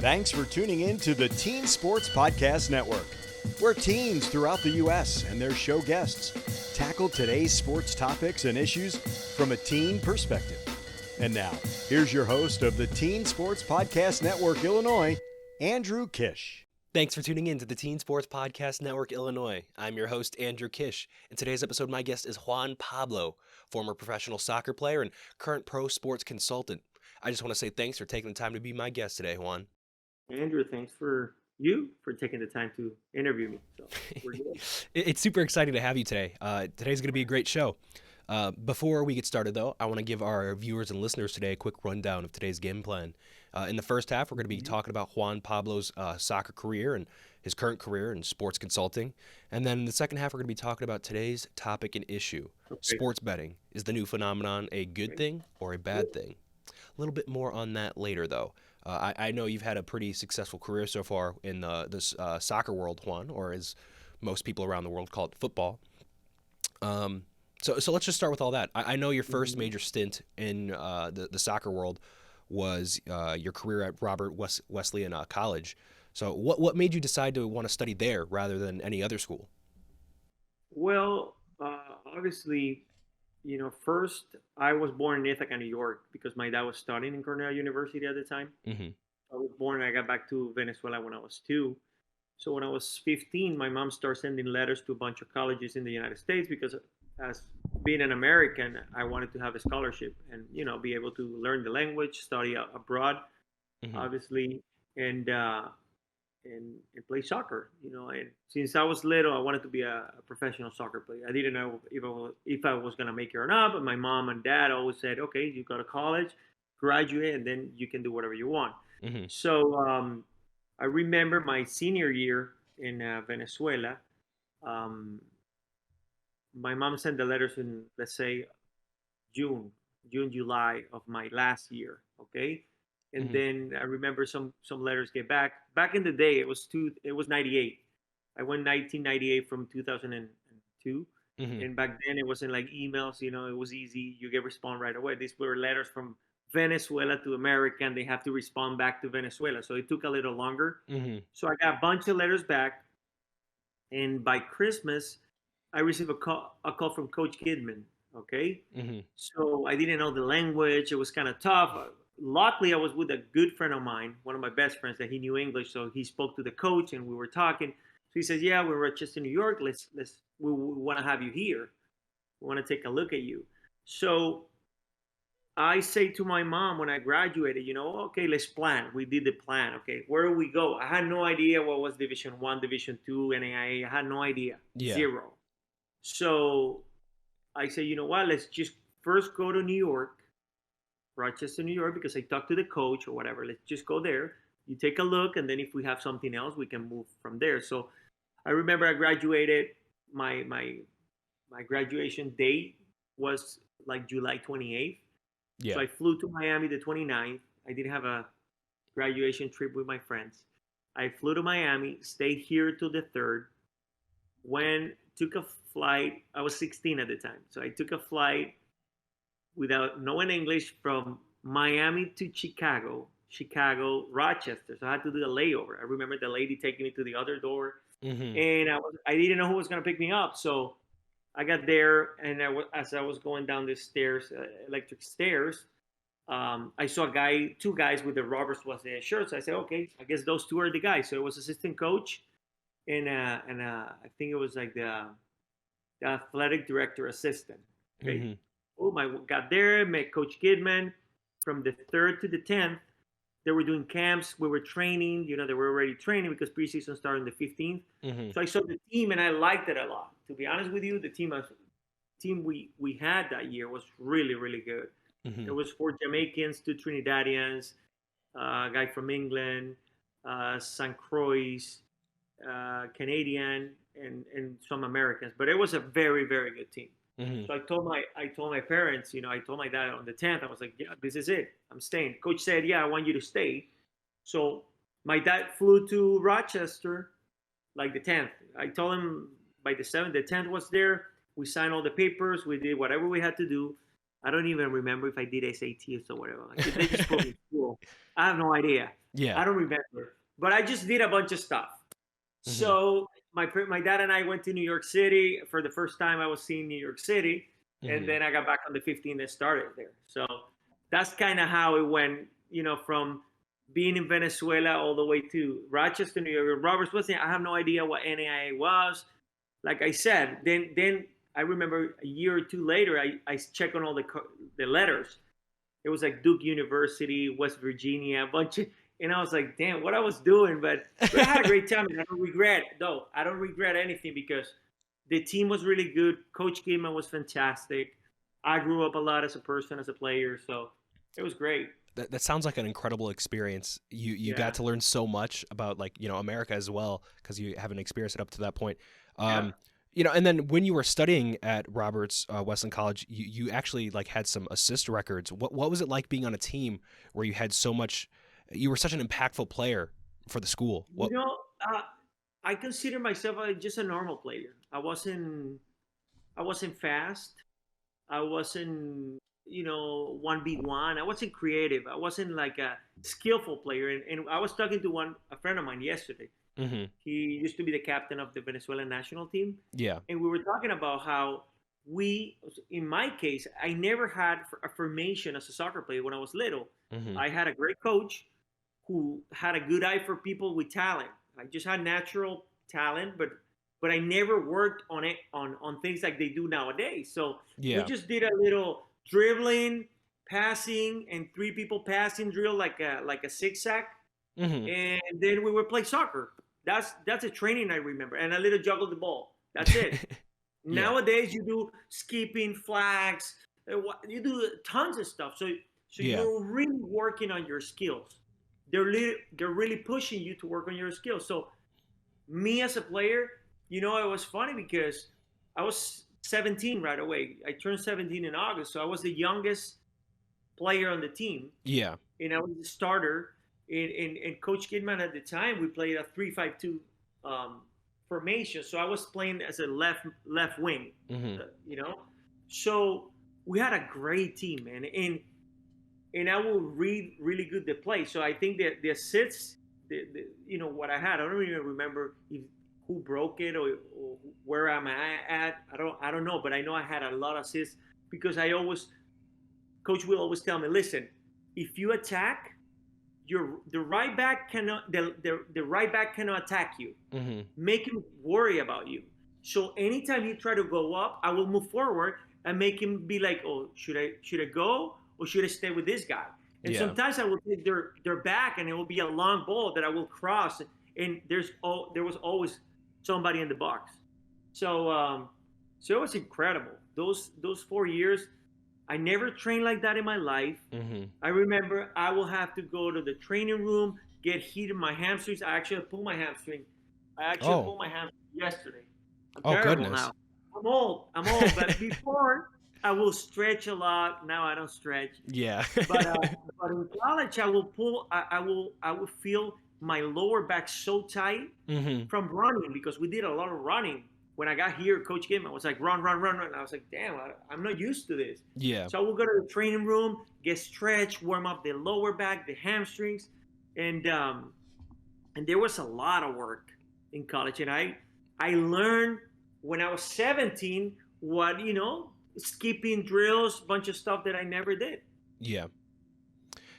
Thanks for tuning in to the Teen Sports Podcast Network, where teens throughout the U.S. and their show guests tackle today's sports topics and issues from a teen perspective. And now, here's your host of the Teen Sports Podcast Network Illinois, Andrew Kish. Thanks for tuning in to the Teen Sports Podcast Network Illinois. I'm your host, Andrew Kish. In today's episode, my guest is Juan Pablo, former professional soccer player and current pro sports consultant. I just want to say thanks for taking the time to be my guest today, Juan. Andrew, thanks for taking the time to interview me. So we're good. It's super exciting to have you today. Today's going to be a great show. Before we get started, though, I want to give our viewers and listeners today a quick rundown of today's game plan. In the first half, we're going to be talking about Juan Pablo's soccer career and his current career in sports consulting. And then in the second half, we're going to be talking about today's topic and issue. Okay. Sports betting. Is the new phenomenon a good thing or a bad thing? A little bit more on that later, though. I know you've had a pretty successful career so far in the soccer world, Juan, or as most people around the world call it, football. So let's just start with all that. I know your first major stint in the soccer world was your career at Robert Wesleyan College. So what made you decide to want to study there rather than any other school? Well, obviously, first I was born in Ithaca, New York, because my dad was studying in Cornell University at the time. Mm-hmm. I was born and I got back to Venezuela when I was 2. So when I was 15, my mom started sending letters to a bunch of colleges in the United States because as being an American, I wanted to have a scholarship and, be able to learn the language, study abroad, obviously, and play soccer, and since I was little, I wanted to be a professional soccer player. I didn't know if I was going to make it or not, but my mom and dad always said, okay, you go to college, graduate, and then you can do whatever you want. Mm-hmm. So I remember my senior year in Venezuela, my mom sent the letters in, let's say, July of my last year, okay? And then I remember some letters get back. Back in the day, it was 98. I went 1998 from 2002. And back then it wasn't like emails, it was easy. You get respond right away. These were letters from Venezuela to America, and they have to respond back to Venezuela. So it took a little longer. So I got a bunch of letters back. And by Christmas, I received a call from Coach Kidman, okay? So I didn't know the language. It was kind of tough. Luckily, I was with a good friend of mine, one of my best friends, that he knew English. So he spoke to the coach, and we were talking. So he says, "Yeah, we're in Rochester, New York. We want to have you here. We want to take a look at you." So I say to my mom when I graduated, okay, let's plan. We did the plan. Okay, where do we go? I had no idea what was Division I, Division II, NAIA. I had no idea. Yeah. Zero. So I say, you know what? Let's just first go to New York. Rochester, New York, because I talked to the coach or whatever. Let's just go there. You take a look, and then if we have something else, we can move from there. So I remember I graduated. My graduation date was like July 28th. Yeah. So I flew to Miami the 29th. I didn't have a graduation trip with my friends. I flew to Miami, stayed here till the 3rd. Took a flight. I was 16 at the time. So I took a flight without knowing English from Miami to Chicago, Rochester. So I had to do a layover. I remember the lady taking me to the other door, and I didn't know who was going to pick me up. So I got there, and as I was going down the stairs, electric stairs, I saw two guys with the Roberts Wesleyan shirts. So I said, okay, I guess those two are the guys. So it was assistant coach, and I think it was like the athletic director assistant. Okay. I got there, met Coach Kidman. From the 3rd to the 10th, they were doing camps. We were training. They were already training because preseason started on the 15th. So I saw the team, and I liked it a lot. To be honest with you, the team we had that year was really, really good. There was 4 Jamaicans, 2 Trinidadians, a guy from England, St. Croix, Canadian, and some Americans. But it was a very, very good team. So I told my parents, I told my dad on the 10th, I was like, yeah, this is it. I'm staying. Coach said, yeah, I want you to stay. So my dad flew to Rochester like the 10th. I told him by the 7th, the 10th was there. We signed all the papers. We did whatever we had to do. I don't even remember if I did SATs or whatever. Like, they just put me in school. I have no idea. Yeah. I don't remember, but I just did a bunch of stuff. Hmm. So my dad and I went to New York City for the first time. I was seeing New York City, and Hmm. then I got back on the 15th and started there. So that's kind of how it went. From being in Venezuela all the way to Rochester, New York. Robert's was saying, I have no idea what NAIA was. Like I said, then I remember a year or two later, I checked on all the letters. It was like Duke University, West Virginia, a bunch of, and I was like, damn, what I was doing. But I had a great time, and I don't regret, though. I don't regret anything because the team was really good. Coach Gaiman was fantastic. I grew up a lot as a person, as a player, so it was great. That sounds like an incredible experience. You got Yeah, to learn so much about, like, America as well, because you haven't experienced it up to that point. yeah. Um, and then when you were studying at Roberts Wesleyan College, you actually like had some assist records. What was it like being on a team where you had so much? You were such an impactful player for the school. You know, uh, I consider myself just a normal player. I wasn't fast. I wasn't, 1v1. I wasn't creative. I wasn't like a skillful player. And I was talking to a friend of mine yesterday. Hmm. He used to be the captain of the Venezuelan national team. Yeah. And we were talking about how in my case, I never had a formation as a soccer player when I was little. Hmm. I had a great coach who had a good eye for people with talent. I just had natural talent, but I never worked on it on things like they do nowadays. So we Yeah. just did a little dribbling, passing, and three people passing drill like a zigzag, Hmm. and then we would play soccer. That's a training I remember, and a little juggle the ball. That's it. Yeah. Nowadays you do skipping, flags, you do tons of stuff. So Yeah. you're really working on your skills. They're really pushing you to work on your skills. So me as a player, it was funny because I was 17 right away. I turned 17 in August, so I was the youngest player on the team, Yeah. and I was the starter. And Coach Kidman at the time, we played a 3-5-2 um, formation, so I was playing as a left wing, Hmm. uh, you know. So we had a great team, man, and I will read really good the play. So I think that the assists, what I had, I don't even remember who broke it or where am I at. I don't know, but I know I had a lot of assists because Coach will always tell me, listen, if you attack, the right back cannot the right back cannot attack you. Hmm. Make him worry about you. So anytime he try to go up, I will move forward and make him be like, oh, should I go or should I stay with this guy? And Yeah. sometimes I will take their back and it will be a long ball that I will cross, and there was always somebody in the box. So it was incredible. Those 4 years, I never trained like that in my life. Hmm. I remember I will have to go to the training room, get heat in my hamstrings. I actually pulled my hamstring. I actually Oh. pulled my hamstring yesterday. I'm Oh terrible goodness. now. I'm old. But before I will stretch a lot. Now I don't stretch. Yeah. But in college I will pull. I will feel my lower back so tight Hmm. from running because we did a lot of running. When I got here, Coach Kim, I was like, run, run, run, run. And I was like, damn, I'm not used to this. Yeah. So I will go to the training room, get stretched, warm up the lower back, the hamstrings, and there was a lot of work in college. And I learned when I was 17 what skipping drills, bunch of stuff that I never did. Yeah.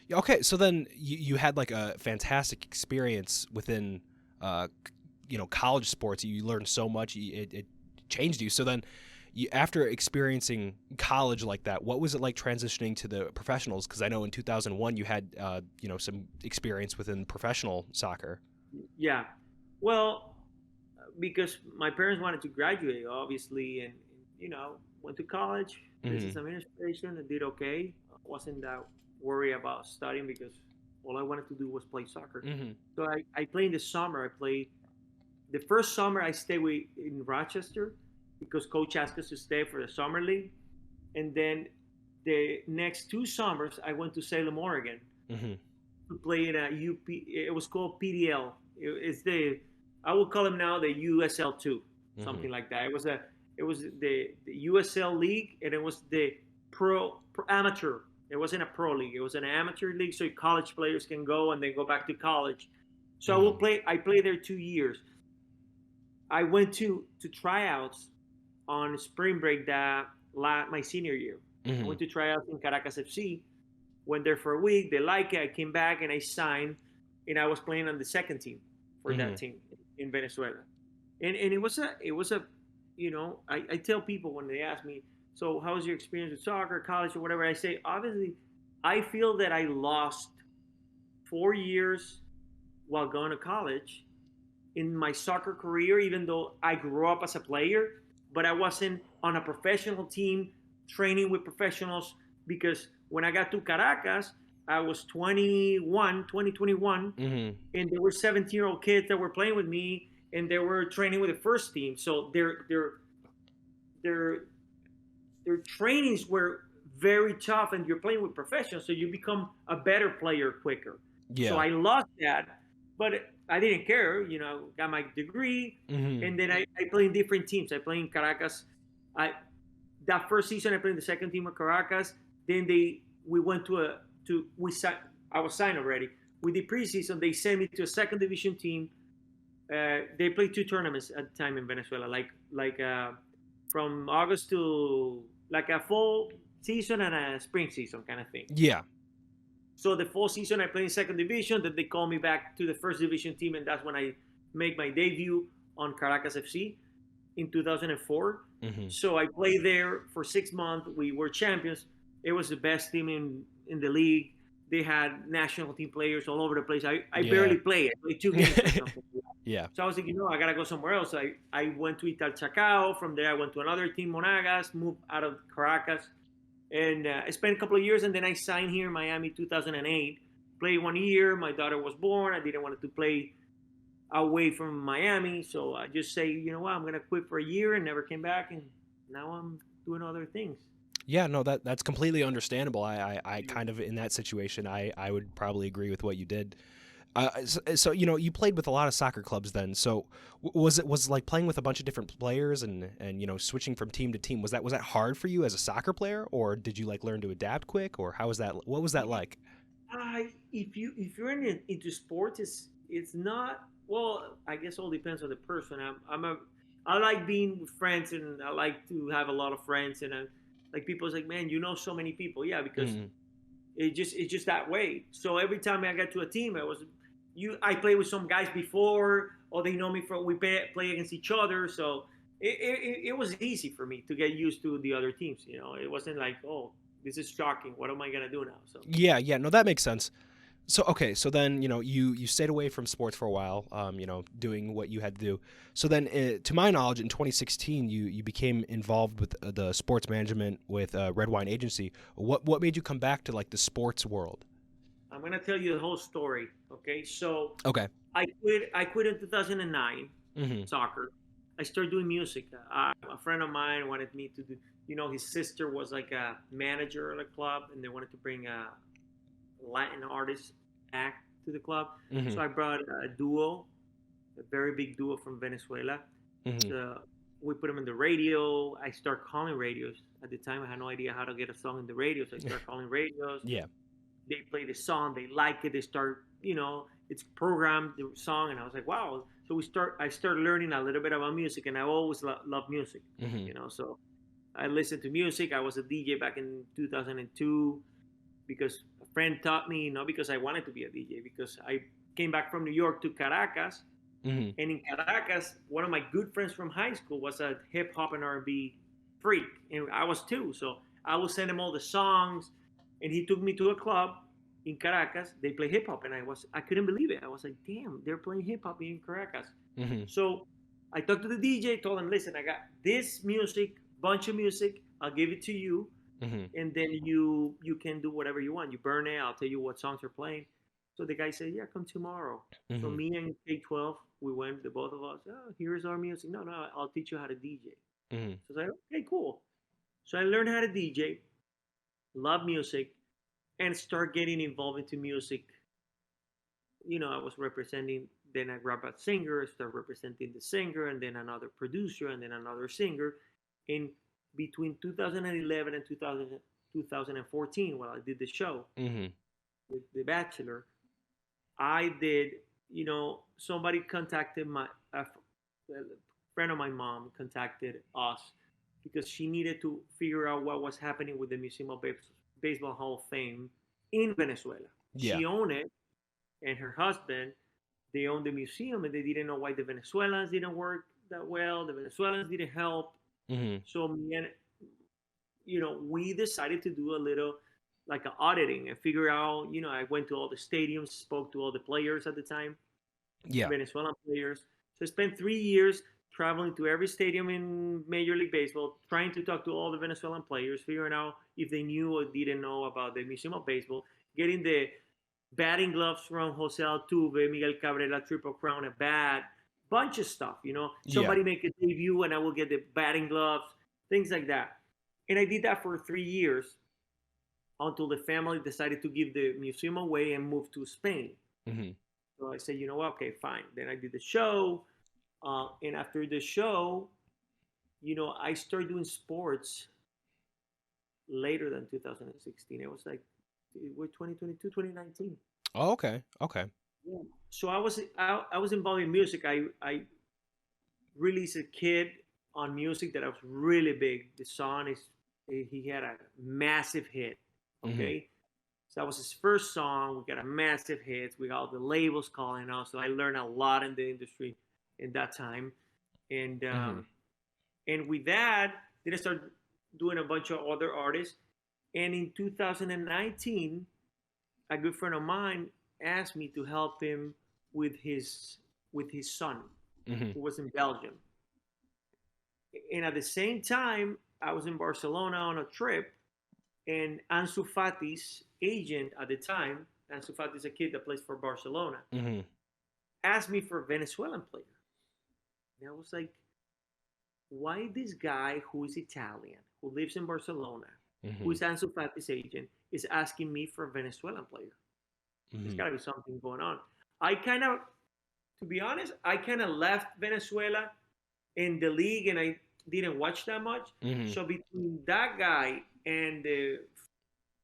Yeah, okay, so then you had like a fantastic experience within, college sports. You learned so much. It changed you. So then, after experiencing college like that, what was it like transitioning to the professionals? Because I know in 2001 you had, some experience within professional soccer. Yeah. Well, because my parents wanted to graduate, obviously, and went to college, Hmm. business administration, and did okay. I wasn't that worried about studying because all I wanted to do was play soccer. Hmm. So I played in the summer. I played the first summer I stayed in Rochester because coach asked us to stay for the summer league, and then the next 2 summers I went to Salem, Oregon, Hmm. to play in a UP. It was called PDL. It's the I would call them now the USL 2, Hmm. something like that. It was the USL league, and it was the pro amateur It wasn't a pro league. It was an amateur league, so college players can go and then go back to college. So I played there 2 years. I went to tryouts on spring break my senior year. I went to tryouts in Caracas FC. Went there for a week. They liked it. I came back and I signed, and I was playing on the second team for that team in Venezuela. And it was a I tell people when they ask me, so how was your experience with soccer, college, or whatever, I say, obviously, I feel that I lost 4 years while going to college in my soccer career, even though I grew up as a player, but I wasn't on a professional team training with professionals, because when I got to Caracas, I was 21, and there were 17-year-old kids that were playing with me, and they were training with the first team. So their trainings were very tough, and you're playing with professionals, so you become a better player quicker. Yeah. So I lost that, but I didn't care. Got my degree, and then I played in different teams. I played in Caracas. That first season, I played in the second team of Caracas. Then we went I was signed already. With the preseason, they sent me to a second division team. They played 2 tournaments at the time in Venezuela, like from August to like a fall season and a spring season kind of thing. Yeah. So the fall season, I played in second division. Then they called me back to the first division team, and that's when I make my debut on Caracas FC in 2004. So I played there for 6 months. We were champions. It was the best team in the league. They had national team players all over the place. I barely played. I played 2 games or something. Yeah. So I was like, I got to go somewhere else. I went to Untitled Chapter. From there, I went to another team, Monagas, moved out of Caracas. And I spent a couple of years, and then I signed here in Miami 2008. Played 1 year. My daughter was born. I didn't want to play away from Miami. So I just say, you know what, I'm going to quit for a year, and never came back. And now I'm doing other things. Yeah, no, that's completely understandable. I kind of, in that situation, I would probably agree with what you did. So you played with a lot of soccer clubs then. So was like playing with a bunch of different players and switching from team to team? Was that hard for you as a soccer player, or did you like learn to adapt quick, or how was that? What was that like? If you're into sports, it's not. Well, I guess all depends on the person. I like being with friends, and I like to have a lot of friends, and like people's like, man, so many people. Yeah, because it's just that way. So every time I got to a team, I played with some guys before, or they know me from we play against each other. So it was easy for me to get used to the other teams. It wasn't like, oh, this is shocking. What am I gonna do now? So yeah, no, that makes sense. So okay, so then you stayed away from sports for a while, doing what you had to do. So then, to my knowledge, in 2016, you became involved with the sports management with Red Wine Agency. What made you come back to like the sports world? I'm gonna tell you the whole story. Okay, so okay, I quit in 2009 soccer. I started doing music. A friend of mine wanted me to do. His sister was like a manager at a club, and they wanted to bring a Latin artist act to the club. So I brought a duo, a very big duo from Venezuela. So we put them in the radio. I start calling radios. At the time, I had no idea how to get a song in the radio, so I start calling radios. Yeah. They play the song, they like it, they start, it's programmed, the song, and I was like, wow. So I started learning a little bit about music, and I always loved music, so I listened to music. I was a DJ back in 2002 because a friend taught me, not because I wanted to be a DJ, because I came back from New York to Caracas, and in Caracas, one of my good friends from high school was a hip hop and R&B freak, and I was too. So I would send him all the songs, and he took me to a club in Caracas. They play hip hop, and I couldn't believe it. I was like, damn, they're playing hip hop in Caracas. So I talked to the DJ, told him, listen, I got this music, bunch of music. I'll give it to you. And then you can do whatever you want. You burn it. I'll tell you what songs are playing. So the guy said, yeah, come tomorrow. So me and K12, we went, the both of us, oh, here's our music. No, I'll teach you how to DJ. So I was like, okay, cool. So I learned how to DJ, love music, and start getting involved into music. I was representing, then I grabbed a singer, start representing the singer, and then another producer, and then another singer. In between 2011 and 2014 when I did the show, Mm-hmm. The Bachelor. I did, somebody contacted a friend of my mom contacted us because she needed to figure out what was happening with the Museum of Baseball Hall of Fame in Venezuela. Yeah. She owned it, and her husband, they owned the museum, and they didn't know why the Venezuelans didn't work that well. The Venezuelans didn't help. Mm-hmm. So me and we decided to do a little like an auditing and figure out. I went to all the stadiums, spoke to all the players at the time, Yeah. Venezuelan players. So I spent 3 years traveling to every stadium in Major League Baseball, trying to talk to all the Venezuelan players, figuring out if they knew or didn't know about the Museum of Baseball, getting the batting gloves from Jose Altuve, Miguel Cabrera, Triple Crown, a bat, bunch of stuff. Somebody make a debut and I will get the batting gloves, things like that. And I did that for 3 years until the family decided to give the museum away and move to Spain. Mm-hmm. So I said, what? Okay, fine. Then I did the show. And after the show, I started doing sports later than 2016. It was like, we're 2022, 2019. Oh, okay. Okay. Yeah. So I was involved in music. I released a kid on music that was really big. The song he had a massive hit. Okay. Mm-hmm. So that was his first song. We got a massive hit. We got all the labels calling us. So I learned a lot in the industry in that time. And and with that, then I started doing a bunch of other artists. And in 2019, a good friend of mine asked me to help him with his son, who was in Belgium. And at the same time, I was in Barcelona on a trip, and Ansu Fati's agent at the time, Ansu Fati is a kid that plays for Barcelona, asked me for a Venezuelan player. And I was like, why this guy who is Italian, who lives in Barcelona, who is Ansu Fati's agent, is asking me for a Venezuelan player? There's got to be something going on. To be honest, I kind of left Venezuela in the league and I didn't watch that much. So between that guy and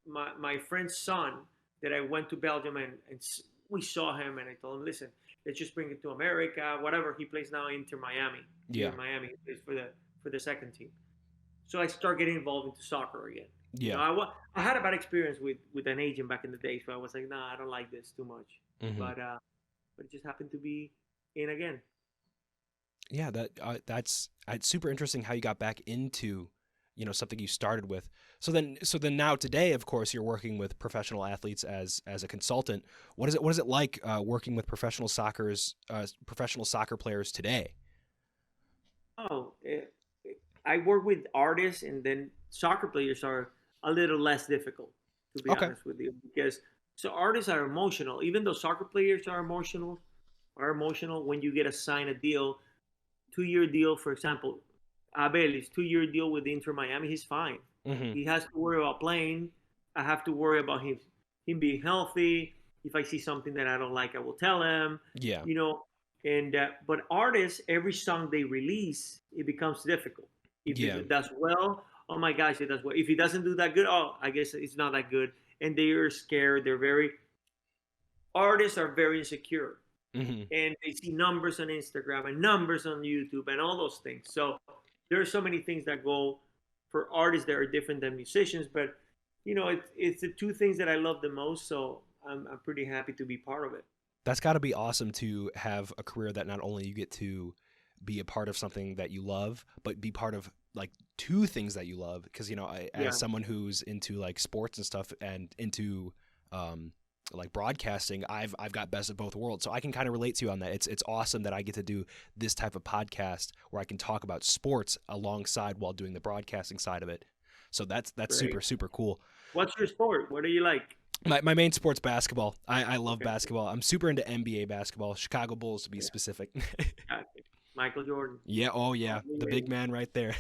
my friend's son that I went to Belgium and we saw him and I told him, listen, let's just bring him to America, whatever. He plays now Inter Miami. Yeah. In Miami, he plays for the second team. So I started getting involved into soccer again. Yeah. I had a bad experience with an agent back in the day, so I was like, nah, I don't like this too much. But it just happened to be in again. Yeah, that's super interesting how you got back into something you started with. So then now today, of course, you're working with professional athletes as a consultant. What is it like working with professional soccer players today? I work with artists, and then soccer players are a little less difficult, to be honest with you, because artists are emotional. Even though soccer players are emotional when you get assigned a deal, 2-year deal, for example. Abel is 2-year deal with Inter Miami. He's fine. He has to worry about playing. I have to worry about him being healthy. If I see something that I don't like, I will tell him. Yeah. And but artists, every song they release, it becomes difficult. If it does well, oh my gosh, it does well. If it doesn't do that good, oh, I guess it's not that good. And they are scared. Artists are very insecure. And they see numbers on Instagram and numbers on YouTube and all those things. So there are so many things that go for artists that are different than musicians. But, it's the two things that I love the most. So I'm pretty happy to be part of it. That's got to be awesome to have a career that not only you get to be a part of something that you love, but be part of like two things that you love. Because, as someone who's into like sports and stuff and into like broadcasting, I've got best of both worlds. So I can kind of relate to you on that. It's awesome that I get to do this type of podcast where I can talk about sports alongside while doing the broadcasting side of it. So that's super, super cool. What's your sport? What do you like? My main sport's basketball. I love basketball. I'm super into NBA basketball, Chicago Bulls to be specific. Michael Jordan. Yeah. Oh yeah. The big man right there.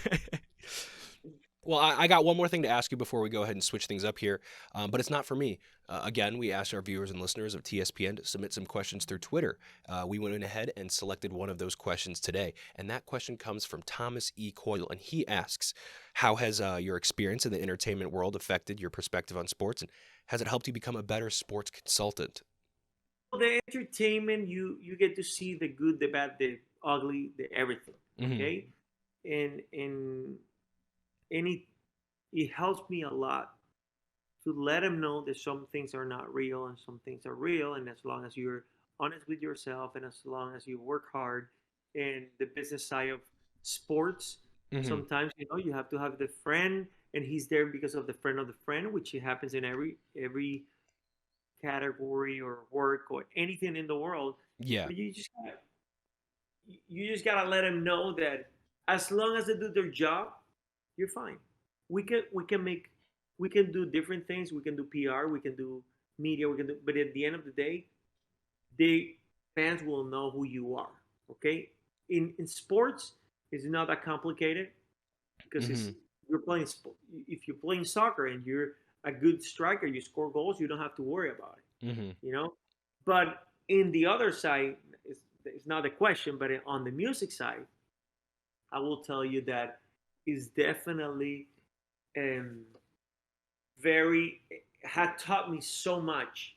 Well, I got one more thing to ask you before we go ahead and switch things up here, but it's not for me. Again, we asked our viewers and listeners of TSPN to submit some questions through Twitter. We went ahead and selected one of those questions today, and that question comes from Thomas E. Coyle, and he asks, how has your experience in the entertainment world affected your perspective on sports, and has it helped you become a better sports consultant? The entertainment, you get to see the good, the bad, the ugly, the everything. Mm-hmm. Okay, and it helps me a lot to let them know that some things are not real and some things are real, and as long as you're honest with yourself and as long as you work hard, and the business side of sports, Mm-hmm. sometimes you have to have the friend, and he's there because of the friend of the friend, which it happens in every category or work or anything in the world. Yeah. But you just gotta let them know that as long as they do their job, you're fine. We can do different things. We can do PR, we can do media, but at the end of the day, the fans will know who you are. Okay, in sports, it's not that complicated because Mm-hmm. you're playing. If you're playing soccer and you're a good striker, you score goals, you don't have to worry about it. Mm-hmm. But in the other side, it's not a question. But on the music side, I will tell you that is definitely very had taught me so much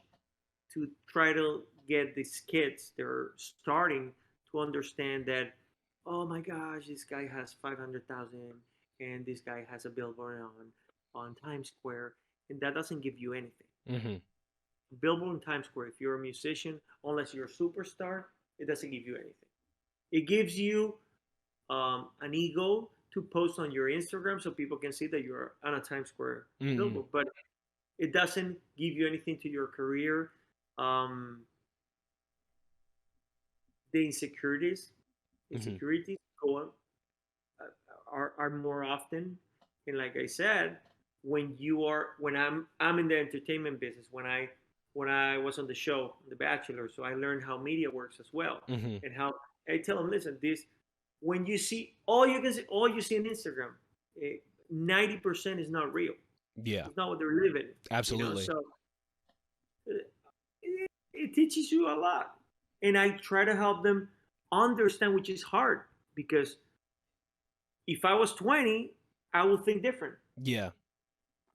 to try to get these kids they're starting to understand that, oh my gosh, this guy has 500,000 and this guy has a billboard on Times Square, and that doesn't give you anything. Mm-hmm. Billboard in Times Square, if you're a musician, unless you're a superstar, it doesn't give you anything. It gives you an ego to post on your Instagram so people can see that you're on a Times Square billboard, but it doesn't give you anything to your career. The insecurities go on, are more often, and like I said, when I'm in the entertainment business, when I was on the show The Bachelor, so I learned how media works as well, Mm-hmm. and how I tell them, listen, this when you see all you see on Instagram, 90% is not real. Yeah. It's not what they're living. Absolutely. So it teaches you a lot, and I try to help them understand, which is hard because if I was 20, I would think different. Yeah.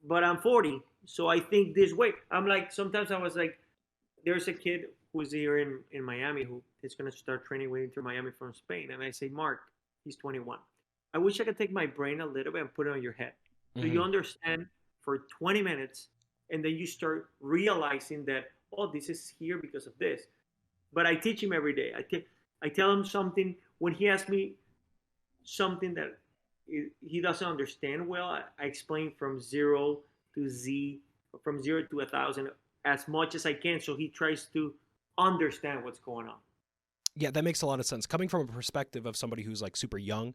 But I'm 40, so I think this way. I'm like, sometimes I was like, there's a kid who's here in Miami who is going to start training with Inter Miami from Spain. And I say, Mark, he's 21. I wish I could take my brain a little bit and put it on your head. So you understand for 20 minutes, and then you start realizing that, oh, this is here because of this. But I teach him every day. I tell him something. When he asks me something that he doesn't understand well, I explain from 0 to Z, from 0 to 1,000 as much as I can, so he tries to understand what's going on. Yeah, that makes a lot of sense. Coming from a perspective of somebody who's like super young,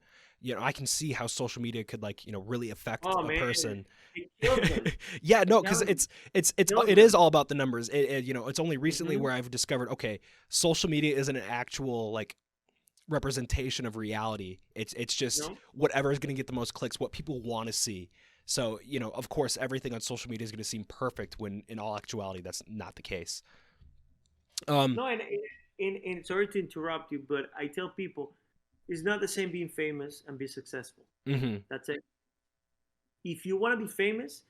I can see how social media could really affect a person. It kills them. Yeah, no, because it is all about the numbers. It's only recently where I've discovered, okay, social media isn't an actual like representation of reality. It's just whatever is going to get the most clicks, what people want to see. So, of course, everything on social media is going to seem perfect when in all actuality, that's not the case. No, and sorry to interrupt you, but I tell people it's not the same being famous and be successful. Mm-hmm. That's it. If you want to be famous,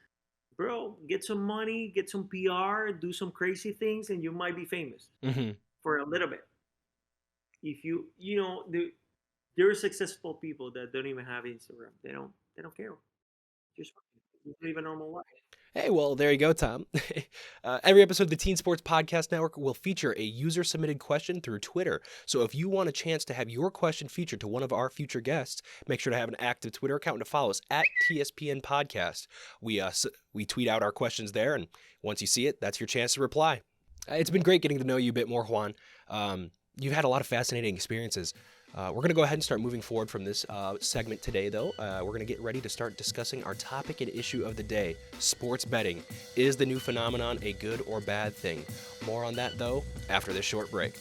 bro, get some money, get some PR, do some crazy things, and you might be famous for a little bit. If there are successful people that don't even have Instagram. They don't care. Just live a normal life. Hey, well, there you go, Tom. Every episode of the Teen Sports Podcast Network will feature a user-submitted question through Twitter. So if you want a chance to have your question featured to one of our future guests, make sure to have an active Twitter account and to follow us at TSPN Podcast. We tweet out our questions there, and once you see it, that's your chance to reply. It's been great getting to know you a bit more, Juan. You've had a lot of fascinating experiences. We're going to go ahead and start moving forward from this segment today, though. We're going to get ready to start discussing our topic and issue of the day, sports betting. Is the new phenomenon a good or bad thing? More on that, though, after this short break.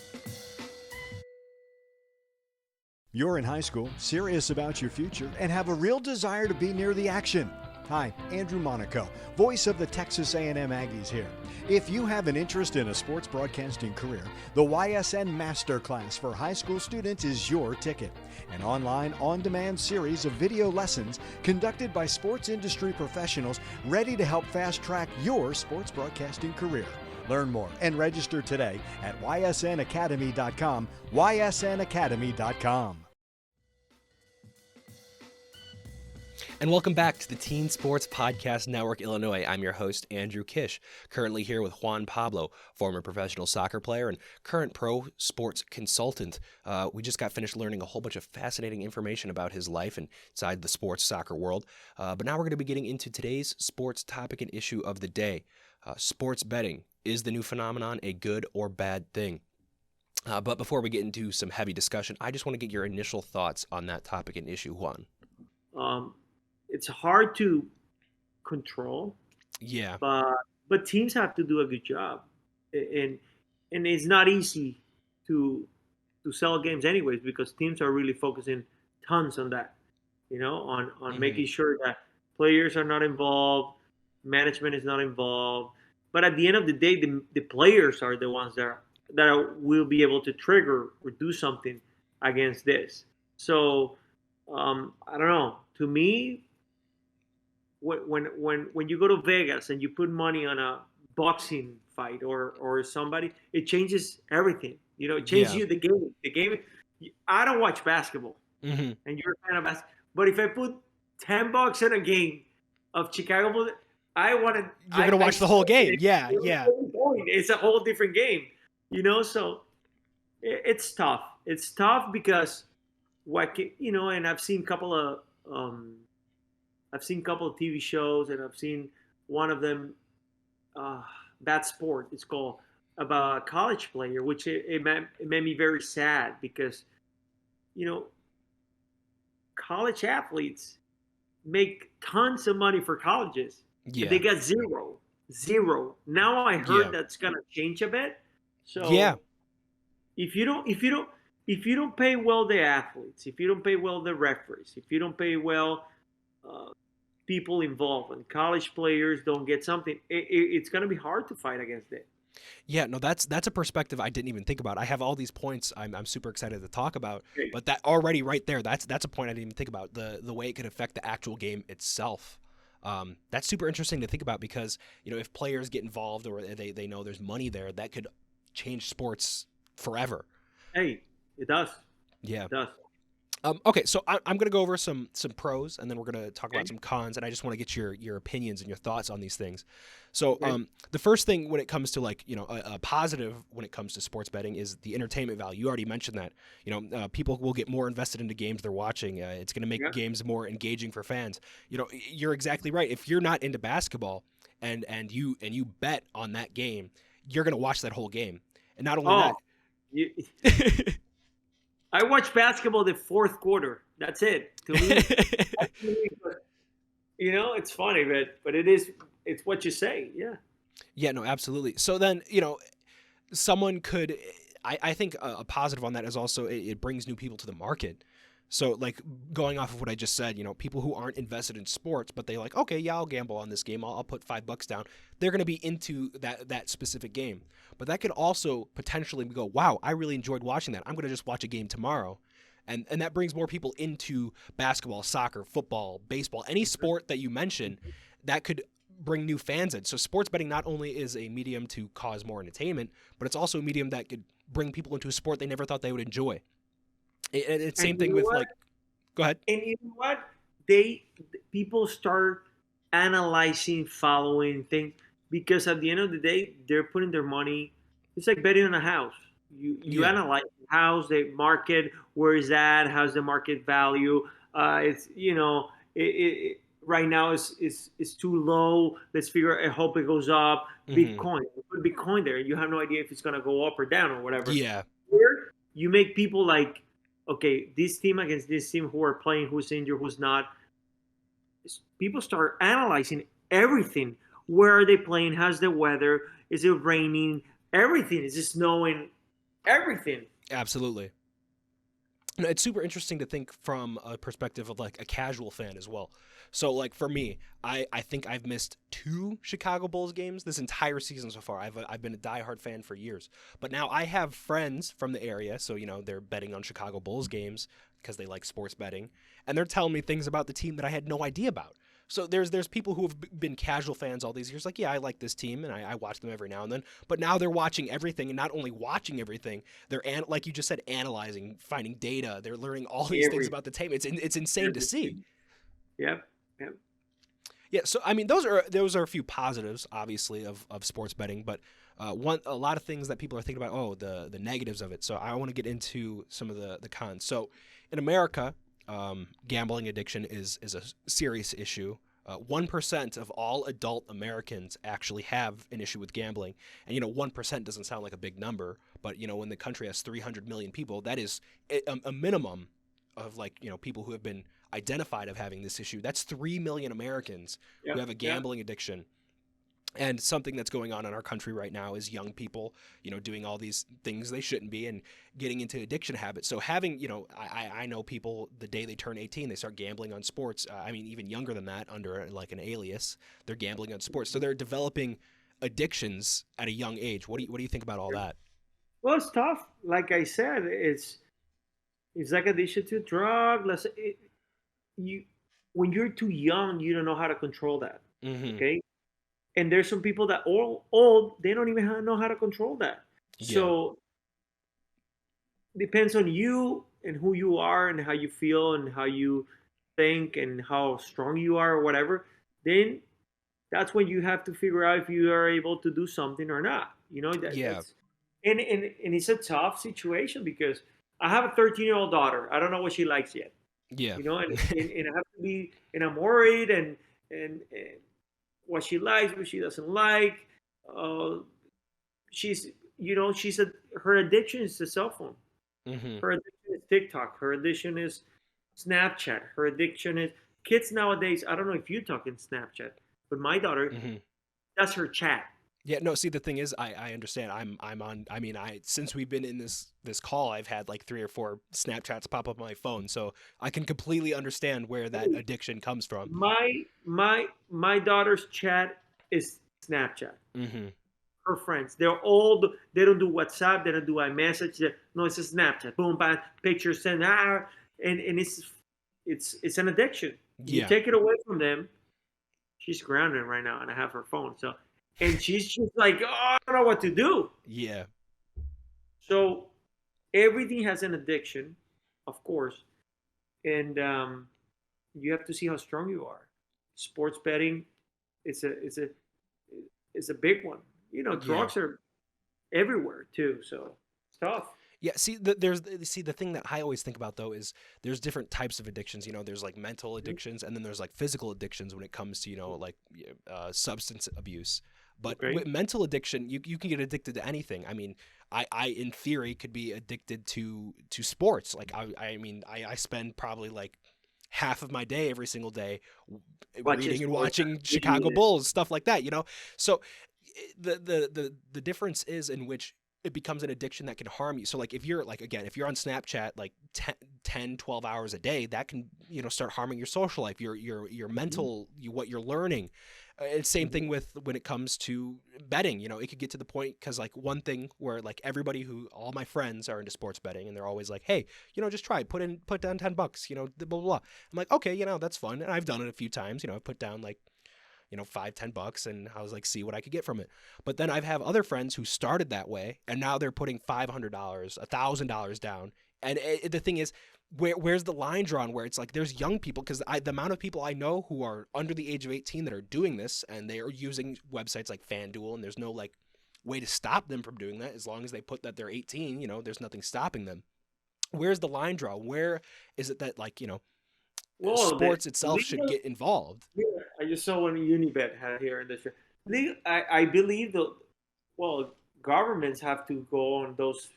You're in high school, serious about your future, and have a real desire to be near the action. Hi, Andrew Monaco, voice of the Texas A&M Aggies here. If you have an interest in a sports broadcasting career, the YSN Masterclass for high school students is your ticket. An online, on-demand series of video lessons conducted by sports industry professionals ready to help fast-track your sports broadcasting career. Learn more and register today at ysnacademy.com, ysnacademy.com. And welcome back to the Teen Sports Podcast Network, Illinois. I'm your host, Andrew Kish, currently here with Juan Pablo, former professional soccer player and current pro sports consultant. We just got finished learning a whole bunch of fascinating information about his life inside the sports soccer world. But now we're going to be getting into today's sports topic and issue of the day. Sports betting. Is the new phenomenon a good or bad thing? But before we get into some heavy discussion, I just want to get your initial thoughts on that topic and issue, Juan. It's hard to control. Yeah. But teams have to do a good job, and it's not easy to sell games anyways, because teams are really focusing tons on that, on making sure that players are not involved, management is not involved. But at the end of the day, the players are the ones that will be able to trigger or do something against this. So I don't know. To me, when you go to Vegas and you put money on a boxing fight or somebody, it changes everything. It changes you the game. The game. I don't watch basketball, and you're a fan of basketball. But if I put $10 in a game of Chicago Bulls, You're gonna watch the whole game. Yeah. It's a whole different game. So it's tough. It's tough because and I've seen a couple of TV shows, and I've seen one of them, Bad Sport, it's called, about a college player, which it made me very sad because, college athletes make tons of money for colleges. Yeah. They got zero. Now I heard that's gonna change a bit. So yeah, if you don't pay well the athletes, if you don't pay well the referees, if you don't pay well people involved, and college players don't get something, it's going to be hard to fight against it. Yeah, no, that's a perspective I didn't even think about. I have all these points I'm super excited to talk about, but that already right there, that's a point I didn't even think about, the way it could affect the actual game itself. That's super interesting to think about because, if players get involved or they know there's money there, that could change sports forever. Hey, it does. Yeah. It does. Okay, so I'm going to go over some pros, and then we're going to talk about some cons, and I just want to get your opinions and your thoughts on these things. So the first thing when it comes to a positive when it comes to sports betting is the entertainment value. You already mentioned that. People will get more invested into games they're watching. It's going to make games more engaging for fans. You're exactly right. If you're not into basketball and you bet on that game, you're going to watch that whole game. And not only that. I watch basketball the fourth quarter. That's it. To me, it's funny, but it's what you say. Yeah. Yeah, no, absolutely. So then, someone could, I think a positive on that is also it brings new people to the market. So like going off of what I just said, people who aren't invested in sports, but they like, okay, yeah, I'll gamble on this game. I'll put $5 down. They're going to be into that specific game. But that could also potentially go, wow, I really enjoyed watching that. I'm going to just watch a game tomorrow. And that brings more people into basketball, soccer, football, baseball, any sport that you mention that could bring new fans in. So sports betting not only is a medium to cause more entertainment, but it's also a medium that could bring people into a sport they never thought they would enjoy. It's same thing with go ahead. And you know what? People start analyzing, following things, because at the end of the day, they're putting their money. It's like betting on a house. You analyze the house, the market, where is that? How's the market value? It's right now it's too low. Let's figure. I hope it goes up. Bitcoin, put Bitcoin there. You have no idea if it's gonna go up or down or whatever. Yeah. Here, you make people like, okay, this team against this team, who are playing, who's injured, who's not. People start analyzing everything. Where are they playing? How's the weather? Is it raining? Everything. Is it snowing? Everything. Absolutely. No, it's super interesting to think from a perspective of like a casual fan as well. So like for me, I think I've missed 2 Chicago Bulls games this entire season so far. I've been a diehard fan for years, but now I have friends from the area, so they're betting on Chicago Bulls games because they like sports betting, and they're telling me things about the team that I had no idea about. So there's people who have been casual fans all these years, like, yeah, I like this team and I watch them every now and then. But now they're watching everything, and not only watching everything, they're like you just said, analyzing, finding data. They're learning all these things about the team. It's insane to see. Yep. Yep. Yeah. So I mean, those are a few positives, obviously, of sports betting, but a lot of things that people are thinking about. Oh, the negatives of it. So I want to get into some of the cons. So in America, gambling addiction is a serious issue. 1% of all adult Americans actually have an issue with gambling. And, 1% doesn't sound like a big number, but, when the country has 300 million people, that is a minimum of people who have been identified of having this issue. That's 3 million Americans who have a gambling addiction. And something that's going on in our country right now is young people, doing all these things they shouldn't be and getting into addiction habits. So having, I know people, the day they turn 18, they start gambling on sports. I mean, even younger than that, under like an alias, they're gambling on sports. So they're developing addictions at a young age. What do you think about all that? Well, it's tough. Like I said, it's like addiction to drug. When you're too young, you don't know how to control that. Mm-hmm. Okay. And there's some people that are old, they don't even know how to control that. Yeah. So depends on you and who you are and how you feel and how you think and how strong you are or whatever. Then that's when you have to figure out if you are able to do something or not. That's, and it's a tough situation because I have a 13-year-old daughter. I don't know what she likes yet. Yeah. And I have to be, and I'm worried and what she likes, what she doesn't like. She's her addiction is the cell phone. Mm-hmm. Her addiction is TikTok. Her addiction is Snapchat. Her addiction is kids nowadays. I don't know if you talk in Snapchat, but my daughter, that's her chat. Yeah, no, see, the thing is, I understand. I'm on, I mean, since we've been in this call, I've had like 3 or 4 Snapchats pop up on my phone, so I can completely understand where that addiction comes from. My daughter's chat is Snapchat. Mm-hmm. Her friends, they're old. They don't do WhatsApp. They don't do iMessage. No, it's a Snapchat. Boom, bang, pictures, send, and it's an addiction. You take it away from them. She's grounded right now, and I have her phone. So, and she's just like, oh, I don't know what to do. Yeah. So, everything has an addiction, of course, and you have to see how strong you are. Sports betting, it's a big one. Drugs are everywhere too, so it's tough. Yeah, see, the thing that I always think about though is there's different types of addictions. There's like mental addictions, and then there's like physical addictions when it comes to like substance abuse. But with mental addiction, you can get addicted to anything. I mean, I in theory could be addicted to sports. Like I spend probably like half of my day every single day reading and watching Chicago Bulls, stuff like that. So the difference is in which it becomes an addiction that can harm you. So like if you're on Snapchat like 10, 12 hours a day, that can start harming your social life, your mental, what you're learning. It's same thing with when it comes to betting. It could get to the point, because like one thing where like all my friends are into sports betting, and they're always like, hey, just try put down $10, blah blah blah. I'm like, okay, that's fun, and I've done it a few times. I put down like $5-10, and I was like, see what I could get from it. But then I've other friends who started that way, and now they're putting $500, $1,000 down. And the thing is, where's the line drawn where it's like there's young people, because the amount of people I know who are under the age of 18 that are doing this, and they are using websites like FanDuel, and there's no like way to stop them from doing that as long as they put that they're 18. There's nothing stopping them. Where's the line draw? Where is it that sports itself should get involved? Yeah, I just saw one Unibet had here in this. I believe governments have to go on those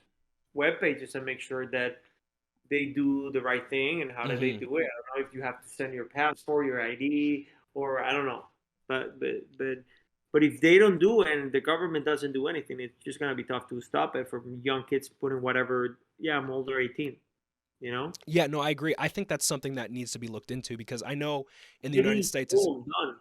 web pages and make sure that they do the right thing. And how do they do it? I don't know if you have to send your passport, your ID, or I don't know. But if they don't do it and the government doesn't do anything, it's just gonna be tough to stop it from young kids putting whatever. Yeah, I'm older 18. You know, Yeah, no, I agree. I think that's something that needs to be looked into because I know in the United getting States, all done.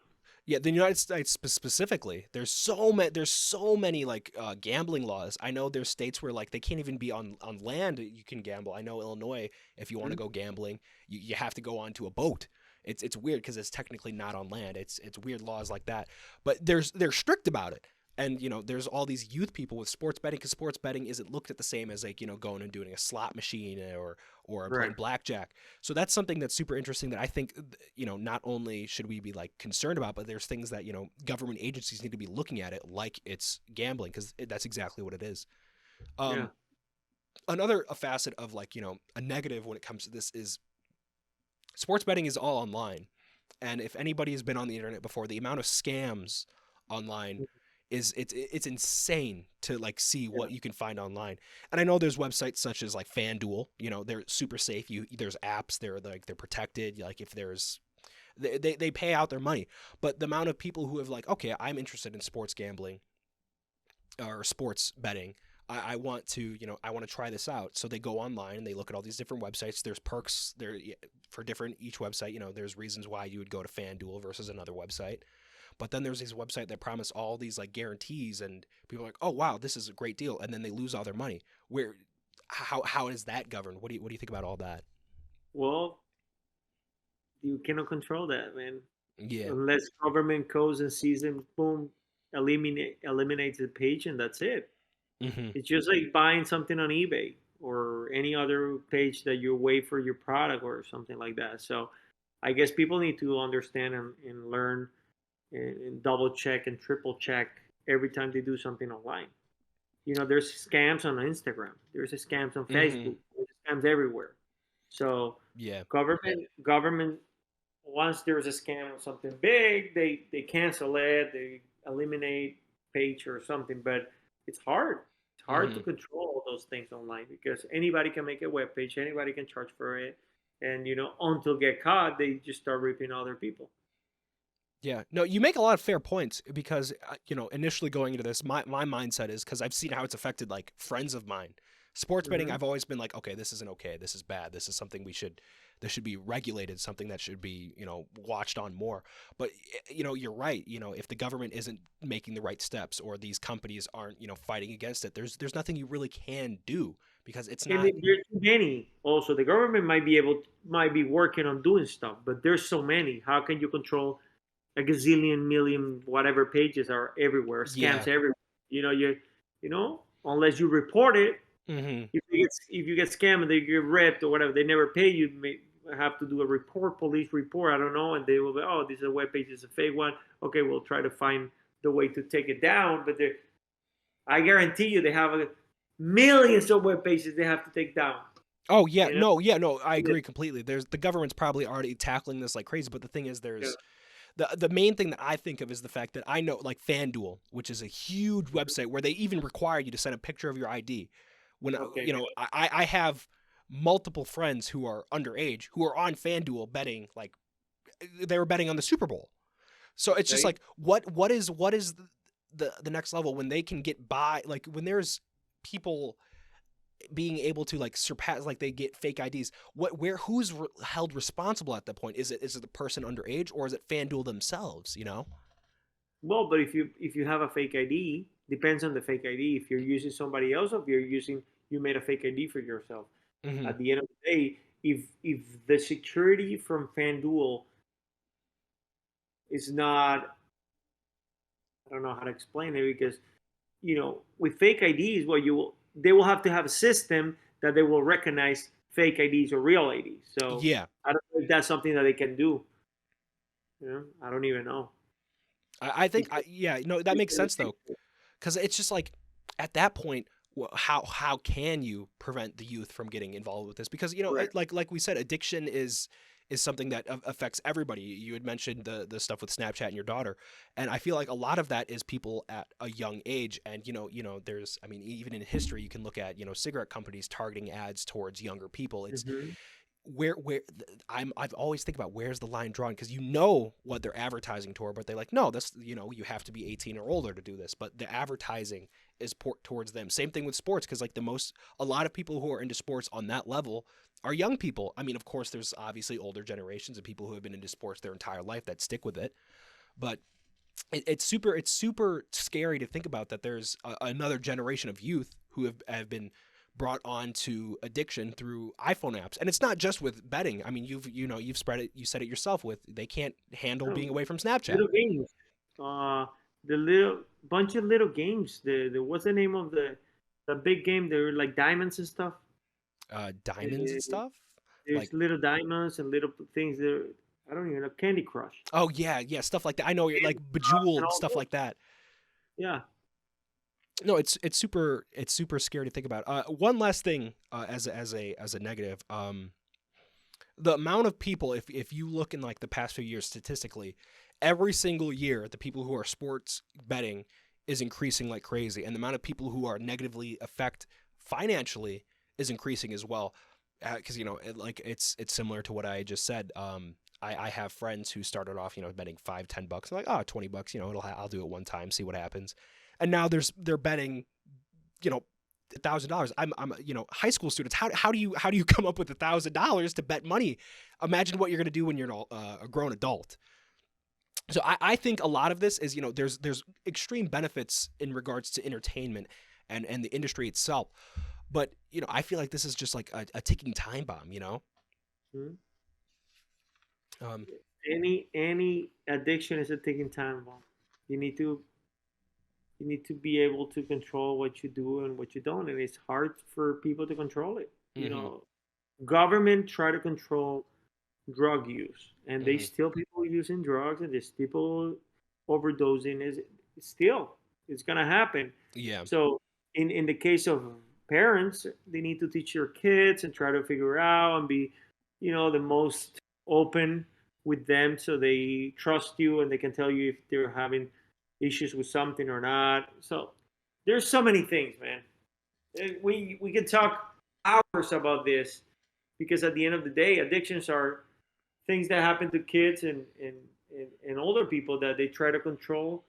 yeah, the United States specifically, there's so many like gambling laws. I know there's states where like they can't even be on land. You can gamble. I know Illinois, if you want to Mhm. go gambling, you have to go onto a boat. It's weird because it's technically not on land. It's weird laws like that, but they're strict about it. And there's all these youth people with sports betting because sports betting isn't looked at the same as like going and doing a slot machine or playing Correct. blackjack. So that's something that's super interesting that I think not only should we be like concerned about, but there's things that government agencies need to be looking at it like it's gambling because that's exactly what it is. Yeah. Um, Another facet of like a negative when it comes to this is sports betting is all online, and if anybody has been on the internet before, the amount of scams online is it's insane to like see Yeah. what you can find online. And I know there's websites such as like FanDuel, they're super safe. There's apps, they're protected. Like if there's they pay out their money, but the amount of people who have like, okay, I'm interested in sports gambling or sports betting. I want to, I want to try this out. So they go online and they look at all these different websites. There's perks there for different each website. There's reasons why you would go to FanDuel versus another website. But then there's these websites that promise all these like guarantees, and people are like, oh wow, this is a great deal, and then they lose all their money. How is that governed? What do you think about all that? Well, you cannot control that, man. Yeah. Unless government goes and sees them, boom, eliminates the page, and that's it. Mm-hmm. It's just like buying something on eBay or any other page that you wait for your product or something like that. So I guess people need to understand and learn and double check and triple check every time they do something online. There's scams on Instagram, there's scams on Mm-hmm. Facebook, there's scams everywhere. So Yeah. government once there's a scam or something big, they cancel it, they eliminate page or something. But it's hard. It's hard Mm-hmm. to control all those things online because anybody can make a web page, anybody can charge for it, and until get caught, they just start ripping other people. Yeah, no, you make a lot of fair points because initially going into this, my mindset is because I've seen how it's affected like friends of mine. Sports betting, Hmm. I've always been like, okay, this isn't okay, this is bad, this is something this should be regulated, something that should be watched on more. But you're right. If the government isn't making the right steps or these companies aren't fighting against it, there's nothing you really can do because it's And not. there's too many. Also, the government might be working on doing stuff, but there's so many. How can you control a gazillion million whatever pages are everywhere, scams Yeah. everywhere? Unless you report it, Hmm. if you get scammed and they get ripped or whatever, they never pay you. May have to do a report, police report. I don't know, and they will be, oh, this is a web page, it's a fake one. Okay, we'll try to find the way to take it down. But I guarantee you, they have millions of web pages they have to take down. Oh yeah, You know, no, I yeah, agree completely. There's the government's probably already tackling this like crazy, but the thing is, yeah. there's the main thing that I think of is the fact that I know like FanDuel, which is a huge website where they even require you to send a picture of your ID. When Okay, I have multiple friends who are underage who are on FanDuel betting like they were betting on the Super Bowl. So it's just okay. like what is the next level when they can get by like when there's people being able to like surpass like they get fake IDs. Who's held responsible at that point? Is it the person underage or is it FanDuel themselves? Well, but if you have a fake ID, depends on the fake ID. If you're using somebody else, or if you made a fake ID for yourself. Hmm. At the end of the day, if the security from FanDuel is not, I don't know how to explain it because with fake IDs, they will have to have a system that they will recognize fake IDs or real IDs. So Yeah, I don't know if that's something that they can do. I don't even know. I think Because yeah, no, that makes sense though, because it's just like at that point, how can you prevent the youth from getting involved with this? Because correct. like we said, addiction is something that affects everybody. You had mentioned the stuff with Snapchat and your daughter, and I feel like a lot of that is people at a young age. And there's, I mean, even in history, you can look at cigarette companies targeting ads towards younger people. Hmm. I've always think about where's the line drawn, because you know what they're advertising toward, but they're like, no, that's, you know, you have to be 18 or older to do this, but the advertising is towards them. Same thing with sports, because like a lot of people who are into sports on that level are young people. I mean, of course, there's obviously older generations of people who have been into sports their entire life that stick with it, but it's super scary to think about that there's another generation of youth who have been brought on to addiction through iPhone apps. And it's not just with betting. I mean, you've spread it, you said it yourself, with they can't handle being away from Snapchat. Little games. The little bunch of little games. The what's the name of the big game? They're like diamonds and stuff. Diamonds and stuff? There's Like little diamonds and little things that I don't even know. Candy Crush. Oh yeah, stuff like that. I know, you're like Bejeweled, stuff like that. Yeah. No, it's super scary to think about. One last thing, as a negative, the amount of people, if you look in like the past few years statistically, every single year the people who are sports betting is increasing like crazy, and the amount of people who are negatively affected financially is increasing as well. Because it's similar to what I just said. I have friends who started off betting $5-10. I'm like, oh, $20, I'll do it one time, see what happens. And now they're betting, $1,000. I'm high school students. How do you come up with $1,000 to bet money? Imagine what you're going to do when you're a grown adult. So I think a lot of this is, there's extreme benefits in regards to entertainment and the industry itself. But, I feel like this is just like a ticking time bomb, Mm-hmm. Um, Any addiction is a ticking time bomb. You need to be able to control what you do and what you don't, and it's hard for people to control it. Government try to control drug use, and they still people using drugs, and there's people overdosing. It's gonna happen. Yeah. So in the case of parents, they need to teach your kids and try to figure out and be the most open with them, so they trust you and they can tell you if they're having issues with something or not. So there's so many things, man. We can talk hours about this, because at the end of the day, addictions are things that happen to kids and older people that they try to control,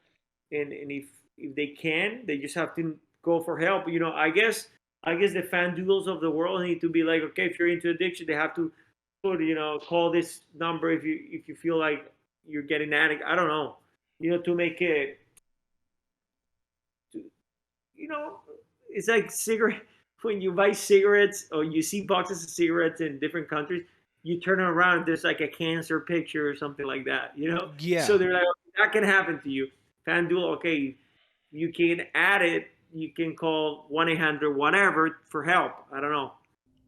and if they can, they just have to go for help. I guess the FanDuels of the world need to be like, okay, if you're into addiction, they have to call this number if you feel like you're getting addict. I don't know, to make it, it's like cigarette. When you buy cigarettes or you see boxes of cigarettes in different countries, you turn around, there's like a cancer picture or something like that, Yeah. So they're like, that can happen to you. FanDuel, okay, you can add it. You can call 1-800 whatever for help. I don't know.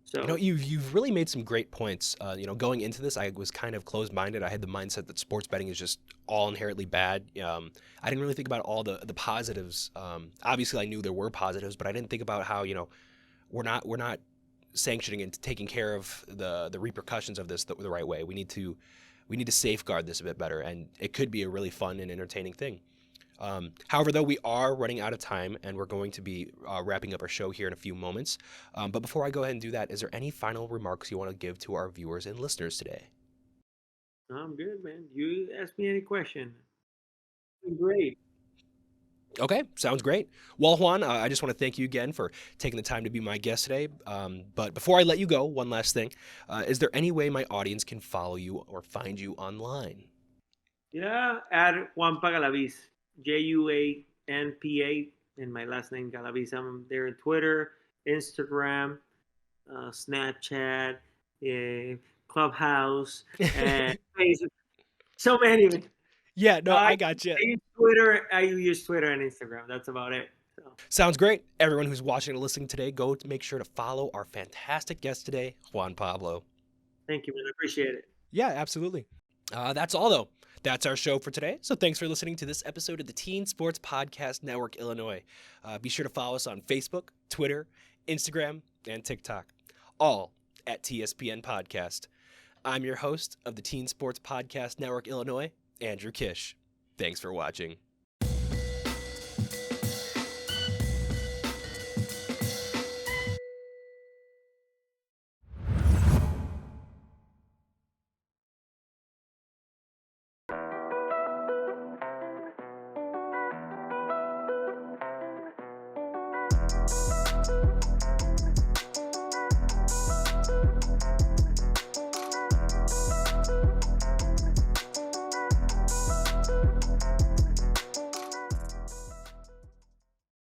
So you've really made some great points. Going into this, I was kind of closed-minded. I had the mindset that sports betting is just all inherently bad. I didn't really think about all the positives. Obviously, I knew there were positives, but I didn't think about how we're not sanctioning and taking care of the repercussions of this the right way. We need to safeguard this a bit better, and it could be a really fun and entertaining thing. However, though, we are running out of time, and we're going to be wrapping up our show here in a few moments. But before I go ahead and do that, is there any final remarks you want to give to our viewers and listeners today? I'm good, man. You ask me any question. Great. Okay, sounds great. Well, Juan, I just want to thank you again for taking the time to be my guest today. But before I let you go, one last thing. Is there any way my audience can follow you or find you online? Yeah, at Juan Pablo Galavis. JUANPA, and my last name Galavis. I'm there on Twitter, Instagram, Snapchat, Clubhouse, and Facebook. So many. Yeah, no, I got you. I use Twitter and Instagram. That's about it. So. Sounds great. Everyone who's watching and listening today, go make sure to follow our fantastic guest today, Juan Pablo. Thank you, man. I appreciate it. Yeah, absolutely. That's all, though. That's our show for today. So thanks for listening to this episode of the Teen Sports Podcast Network, Illinois. Be sure to follow us on Facebook, Twitter, Instagram, and TikTok, all at TSPN Podcast. I'm your host of the Teen Sports Podcast Network, Illinois, Andrew Kish. Thanks for watching.